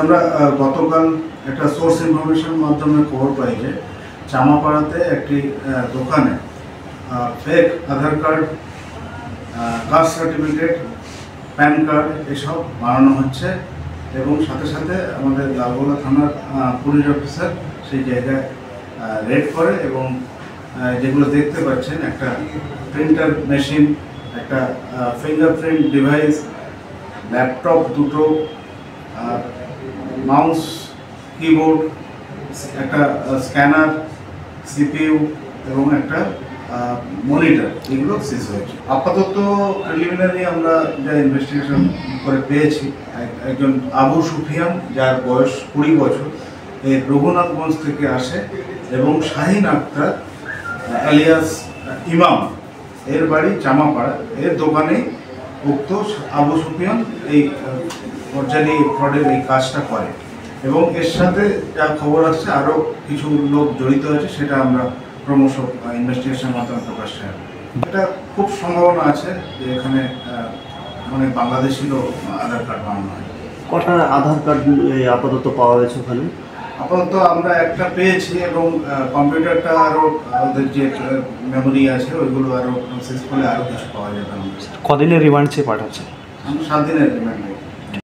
আমরা গতকাল একটা সোর্স ইনফরমেশন মাধ্যমে খবর পাই যে চামাপাড়াতে একটি দোকানে fake Aadhaar card, caste certificate, PAN card এসব বানানো হচ্ছে এবং সাথে সাথে আমাদের লালগোলা থানার পুলিশ অফিসার সেই জায়গায় রেড করে এবং যেগুলো দেখতে পাচ্ছেন একটা প্রিন্টার মেশিন, একটা ফিঙ্গারপ্রিন্ট ডিভাইস, ল্যাপটপ দুটো, মাউস, কিবোর্ড, একটা স্ক্যানার, সিপিইউ এবং একটা মনিটর, এগুলো সিজ হয়েছে। আপাতত প্রিলিমিনারি আমরা যা ইনভেস্টিগেশন করে পেয়েছি, একজন আবু সুফিয়ান, যার বয়স 20 বছর, এই রঘুনাথগঞ্জ থেকে আসে এবং শাহিন আক্তার অ্যালিয়াস ইমাম, এর বাড়ি চামাপাড়া, এর দোকানেই উক্ত আবু সুফিয়ান এই ফরজারি ফ্রডের এই কাজটা করে এবং এর সাথে যা খবর আসছে আরও কিছু লোক জড়িত আছে, সেটা আমরা ক্রমশ ইনভেস্টিগেশনের মাধ্যমে প্রকাশ চাই। এটা খুব সম্ভাবনা আছে যে এখানে অনেক বাংলাদেশিরও আধার কার্ড বানানো হয়। কটা আধার কার্ড আপাতত পাওয়া গেছে ওখানে? আপাতত আমরা একটা পেয়েছি এবং কম্পিউটারটা আরও ওদের যে মেমোরি আছে ওইগুলো আরও প্রসেস করলে আরও কিছু পাওয়া যাবে। কদিনের রিমান্ড চেয়ে পাঠাচ্ছে? আমরা 7 দিনের রিমান্ড।